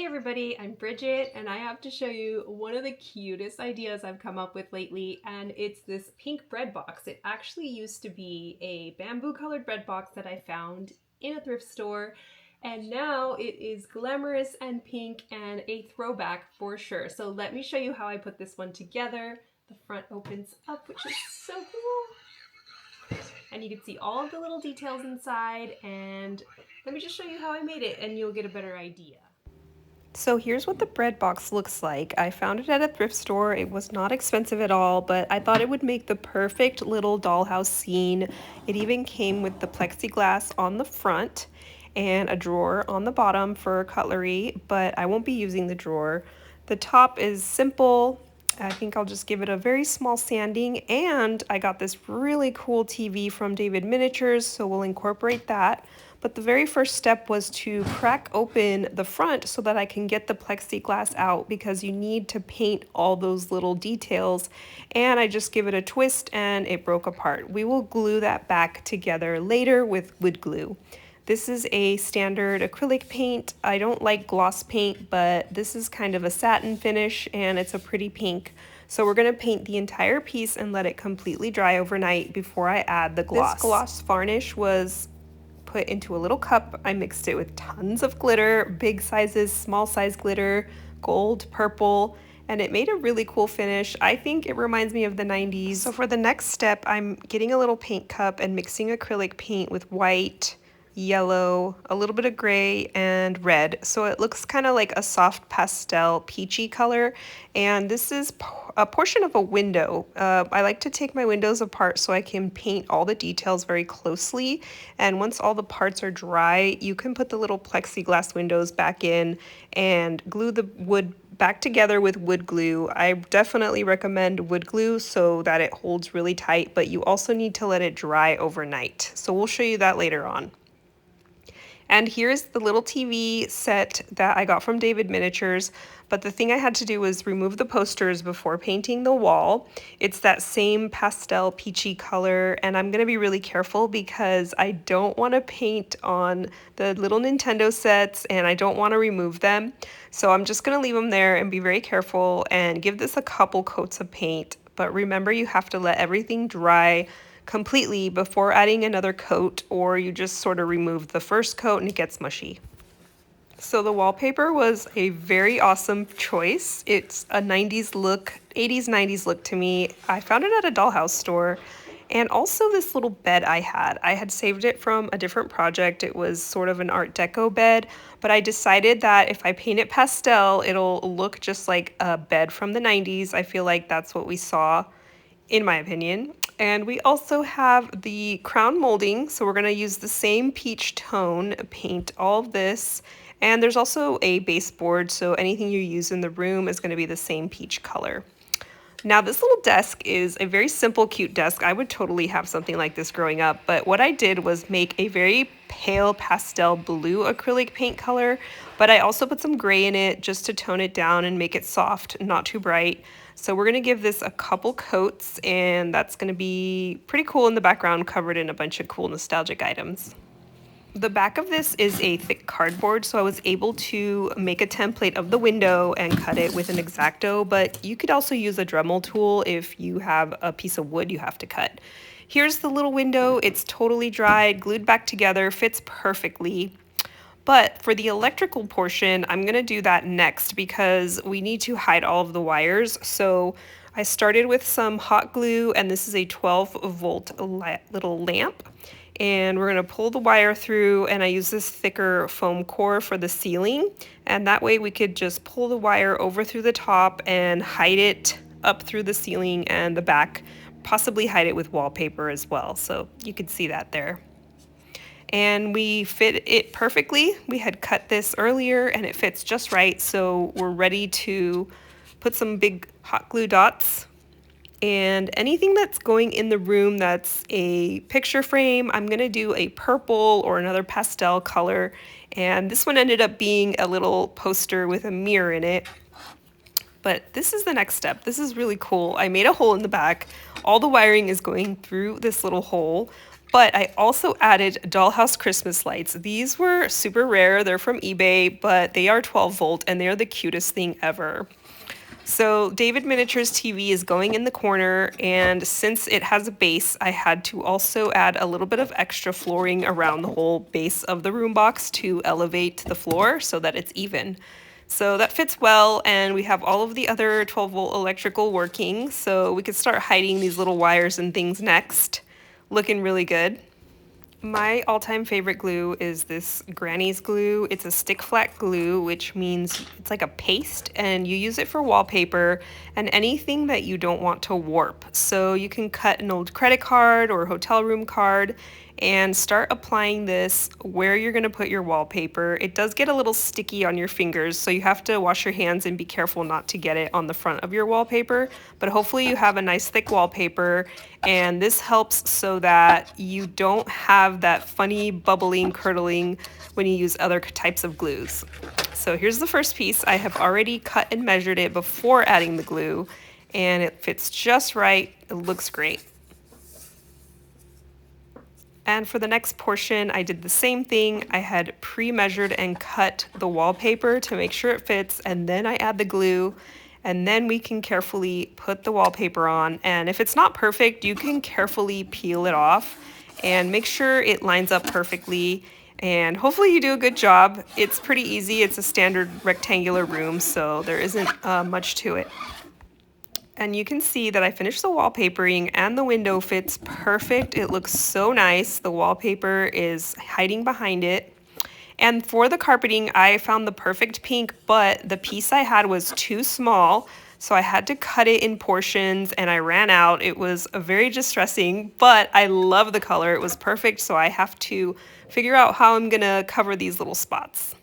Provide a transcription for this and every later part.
everybody, I'm Bridget and I have to show you one of the cutest ideas I've come up with lately, and it's this pink bread box. It actually used to be a bamboo colored bread box that I found in a thrift store, and now it is glamorous and pink and a throwback for sure. So let me show you how I put this one together. The front opens up, which is so cool. And you can see all of the little details inside, and let me just show you how I made it and you'll get a better idea. So here's what the bread box looks like. I found it at a thrift store. It was not expensive at all, but I thought it would make the perfect little dollhouse scene. It even came with the plexiglass on the front and a drawer on the bottom for cutlery, but I won't be using the drawer. The top is simple. I think I'll just give it a very small sanding, and I got this really cool TV from David Miniatures, so we'll incorporate that. But the very first step was to crack open the front so that I can get the plexiglass out, because you need to paint all those little details. And I just give it a twist and it broke apart. We will glue that back together later with wood glue. This is a standard acrylic paint. I don't like gloss paint, but this is kind of a satin finish and it's a pretty pink. So we're gonna paint the entire piece and let it completely dry overnight before I add the gloss. This gloss varnish was put into a little cup. I mixed it with tons of glitter, big sizes, small size glitter, gold, purple, and it made a really cool finish. I think it reminds me of the 90s. So for the next step, I'm getting a little paint cup and mixing acrylic paint with white, yellow, a little bit of gray, and red. So it looks kind of like a soft pastel peachy color. And this is a portion of a window. I like to take my windows apart so I can paint all the details very closely. And once all the parts are dry, you can put the little plexiglass windows back in and glue the wood back together with wood glue. I definitely recommend wood glue so that it holds really tight, but you also need to let it dry overnight. So we'll show you that later on. And here's the little TV set that I got from David Miniatures, but the thing I had to do was remove the posters before painting the wall. It's that same pastel peachy color, and I'm gonna be really careful because I don't wanna paint on the little Nintendo sets and I don't wanna remove them. So I'm just gonna leave them there and be very careful and give this a couple coats of paint. But remember, you have to let everything dry completely before adding another coat, or you just sort of remove the first coat and it gets mushy. So the wallpaper was a very awesome choice. It's a 90s look, 80s, 90s look to me. I found it at a dollhouse store. And also this little bed I had saved it from a different project. It was sort of an Art Deco bed, but I decided that if I paint it pastel, it'll look just like a bed from the 90s. I feel like that's what we saw, in my opinion. And we also have the crown molding, so we're gonna use the same peach tone, paint all of this. And there's also a baseboard, so anything you use in the room is gonna be the same peach color. Now this little desk is a very simple, cute desk. I would totally have something like this growing up, but what I did was make a very pale pastel blue acrylic paint color, but I also put some gray in it just to tone it down and make it soft, not too bright. So we're gonna give this a couple coats, and that's gonna be pretty cool in the background, covered in a bunch of cool nostalgic items. The back of this is a thick cardboard, so I was able to make a template of the window and cut it with an X-Acto, but you could also use a Dremel tool if you have a piece of wood you have to cut. Here's the little window. It's totally dried, glued back together, fits perfectly. But for the electrical portion, I'm gonna do that next because we need to hide all of the wires. So I started with some hot glue, and this is a 12-volt little lamp. And we're gonna pull the wire through, and I use this thicker foam core for the ceiling. And that way we could just pull the wire over through the top and hide it up through the ceiling and the back, possibly hide it with wallpaper as well. So you could see that there. And we fit it perfectly. We had cut this earlier and it fits just right. So we're ready to put some big hot glue dots. And anything that's going in the room that's a picture frame, I'm gonna do a purple or another pastel color. And this one ended up being a little poster with a mirror in it. But this is the next step. This is really cool. I made a hole in the back. All the wiring is going through this little hole, But I also added Dollhouse Christmas lights. These were super rare. They're from eBay, but they are 12 volt and they're the cutest thing ever. So David Miniatures TV is going in the corner, and since it has a base, I had to also add a little bit of extra flooring around the whole base of the room box to elevate the floor so that it's even. So that fits well, and we have all of the other 12 volt electrical working, so we could start hiding these little wires and things next. Looking really good. My all-time favorite glue is this Granny's glue. It's a stick flat glue, which means it's like a paste, and you use it for wallpaper and anything that you don't want to warp. So you can cut an old credit card or hotel room card and start applying this where you're going to put your wallpaper. It does get a little sticky on your fingers, so you have to wash your hands and be careful not to get it on the front of your wallpaper, but hopefully you have a nice thick wallpaper, and this helps so that you don't have that funny bubbling, curdling when you use other types of glues. So here's the first piece. I have already cut and measured it before adding the glue, and it fits just right. It looks great. And for the next portion, I did the same thing. I had pre-measured and cut the wallpaper to make sure it fits, and then I add the glue, and then we can carefully put the wallpaper on. And if it's not perfect, you can carefully peel it off and make sure it lines up perfectly. And hopefully you do a good job. It's pretty easy. It's a standard rectangular room, so there isn't much to it. And you can see that I finished the wallpapering and the window fits perfect. It looks so nice. The wallpaper is hiding behind it. And for the carpeting, I found the perfect pink, but the piece I had was too small, so I had to cut it in portions and I ran out. It was very distressing, but I love the color. It was perfect, so I have to figure out how I'm gonna cover these little spots.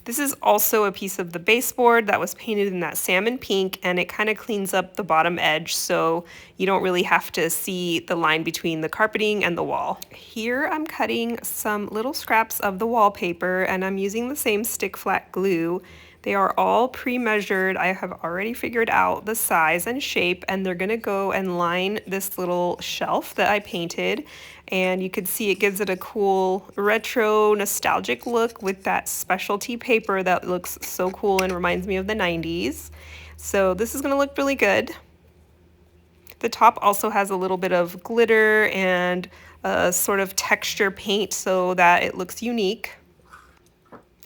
This is also a piece of the baseboard that was painted in that salmon pink, and it kind of cleans up the bottom edge so you don't really have to see the line between the carpeting and the wall. Here I'm cutting some little scraps of the wallpaper, and I'm using the same stick flat glue. They are all pre-measured. I have already figured out the size and shape, and they're gonna go and line this little shelf that I painted. And you can see it gives it a cool retro nostalgic look with that specialty paper that looks so cool and reminds me of the 90s. So this is gonna look really good. The top also has a little bit of glitter and a sort of texture paint so that it looks unique.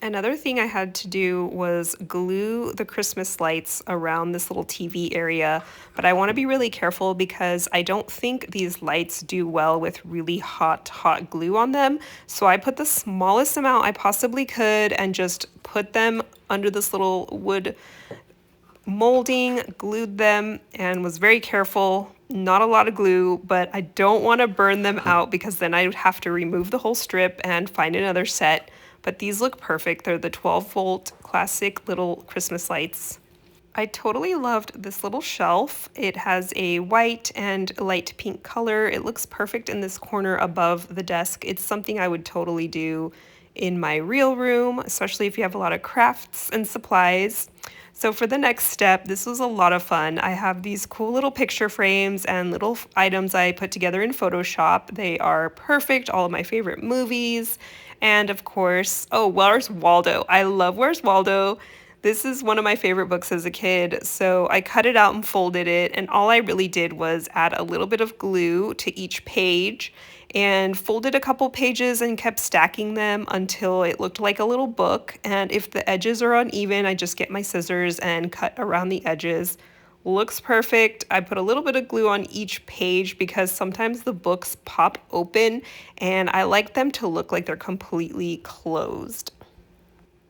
Another thing I had to do was glue the Christmas lights around this little TV area, but I want to be really careful because I don't think these lights do well with really hot glue on them. So I put the smallest amount I possibly could and just put them under this little wood molding, glued them, and was very careful. Not a lot of glue, but I don't want to burn them out because then I would have to remove the whole strip and find another set. But these look perfect. They're the 12 volt classic little Christmas lights. I totally loved this little shelf. It has a white and light pink color. It looks perfect in this corner above the desk. It's something I would totally do in my real room, especially if you have a lot of crafts and supplies. So for the next step, this was a lot of fun. I have these cool little picture frames and little items I put together in Photoshop. They are perfect, all of my favorite movies. And of course, oh, Where's Waldo? I love Where's Waldo. This is one of my favorite books as a kid. So I cut it out and folded it. And all I really did was add a little bit of glue to each page and folded a couple pages and kept stacking them until it looked like a little book. And if the edges are uneven, I just get my scissors and cut around the edges. Looks perfect. I put a little bit of glue on each page because sometimes the books pop open and I like them to look like they're completely closed.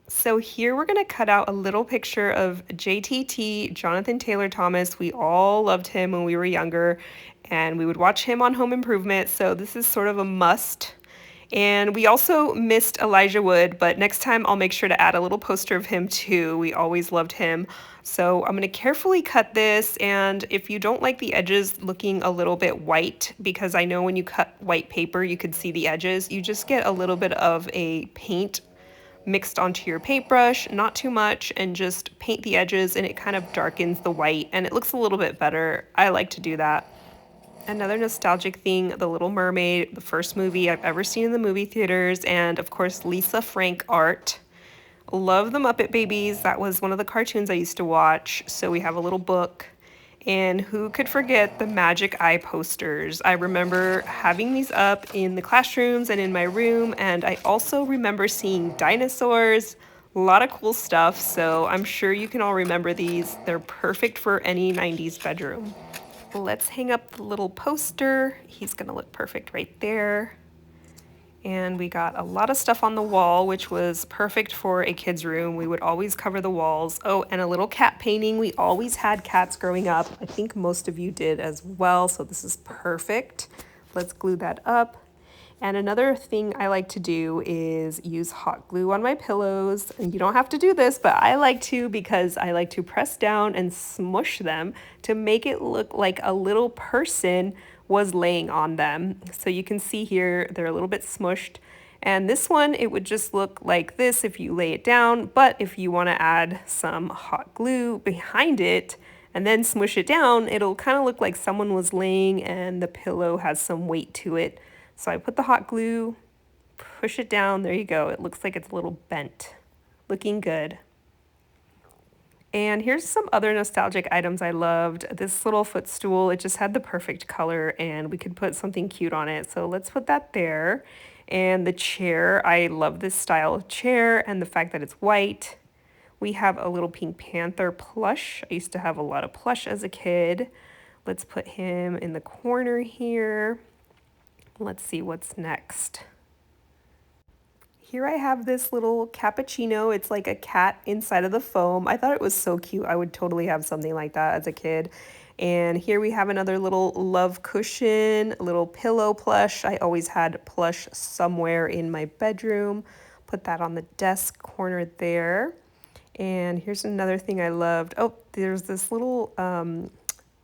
So here we're going to cut out a little picture of JTT, Jonathan Taylor Thomas. We all loved him when we were younger and we would watch him on Home Improvement. So this is sort of a must. And we also missed Elijah Wood, but next time I'll make sure to add a little poster of him too. We always loved him. So I'm going to carefully cut this, and if you don't like the edges looking a little bit white, because I know when you cut white paper you can see the edges, you just get a little bit of a paint mixed onto your paintbrush, not too much, and just paint the edges and it kind of darkens the white and it looks a little bit better. I like to do that. Another nostalgic thing, The Little Mermaid, the first movie I've ever seen in the movie theaters, and of course Lisa Frank art. Love the Muppet Babies. That was one of the cartoons I used to watch. So we have a little book. And who could forget the Magic Eye posters? I remember having these up in the classrooms and in my room, and I also remember seeing dinosaurs, a lot of cool stuff, so I'm sure you can all remember these. They're perfect for any 90s bedroom. Let's hang up the little poster. He's gonna look perfect right there. And we got a lot of stuff on the wall, which was perfect for a kid's room. We would always cover the walls. Oh, and a little cat painting. We always had cats growing up. I think most of you did as well, so this is perfect. Let's glue that up. And another thing I like to do is use hot glue on my pillows. And you don't have to do this, but I like to because I like to press down and smush them to make it look like a little person was laying on them. So you can see here, they're a little bit smushed. And this one, it would just look like this if you lay it down. But if you want to add some hot glue behind it and then smush it down, it'll kind of look like someone was laying and the pillow has some weight to it. So I put the hot glue, push it down, there you go. It looks like it's a little bent. Looking good. And here's some other nostalgic items I loved. This little footstool, it just had the perfect color and we could put something cute on it. So let's put that there. And the chair, I love this style of chair and the fact that it's white. We have a little Pink Panther plush. I used to have a lot of plush as a kid. Let's put him in the corner here. Let's see what's next. Here I have this little cappuccino. It's like a cat inside of the foam. I thought it was so cute. I would totally have something like that as a kid. And here we have another little love cushion, a little pillow plush. I always had plush somewhere in my bedroom. Put that on the desk corner there. And here's another thing I loved. Oh, there's this little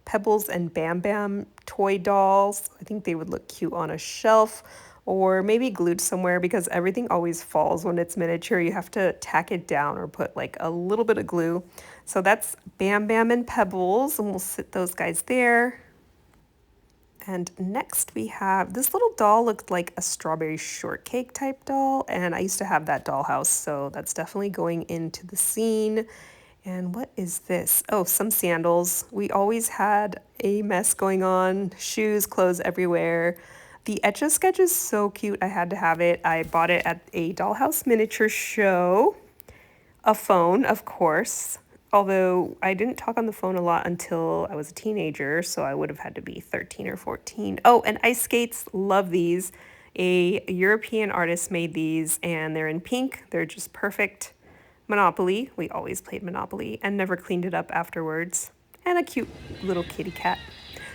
Pebbles and Bam Bam toy dolls. I think they would look cute on a shelf or maybe glued somewhere because everything always falls when it's miniature. You have to tack it down or put like a little bit of glue. So that's Bam Bam and Pebbles, and we'll sit those guys there. And next we have this little doll, looked like a strawberry shortcake type doll, and I used to have that dollhouse, so that's definitely going into the scene. And what is this? Oh, some sandals. We always had a mess going on, shoes, clothes everywhere. The Etch-a-Sketch is so cute, I had to have it. I bought it at a Dollhouse miniature show. A phone, of course. Although I didn't talk on the phone a lot until I was a teenager, so I would have had to be 13 or 14. Oh, and ice skates, love these. A European artist made these, and they're in pink. They're just perfect. Monopoly, we always played Monopoly and never cleaned it up afterwards. And a cute little kitty cat.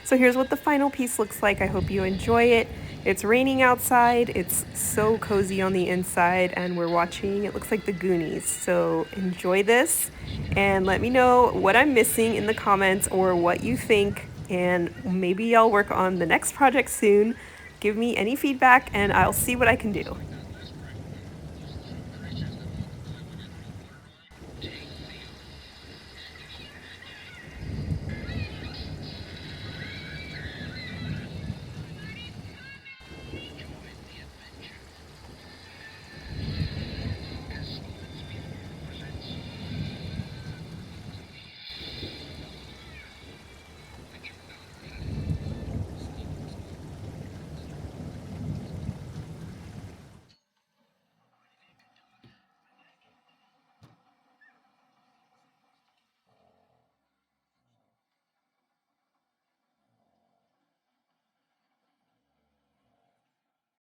So here's what the final piece looks like. I hope you enjoy it. It's raining outside. It's so cozy on the inside, and we're watching, it looks like the Goonies. So enjoy this and let me know what I'm missing in the comments or what you think, and maybe I'll work on the next project soon. Give me any feedback and I'll see what I can do.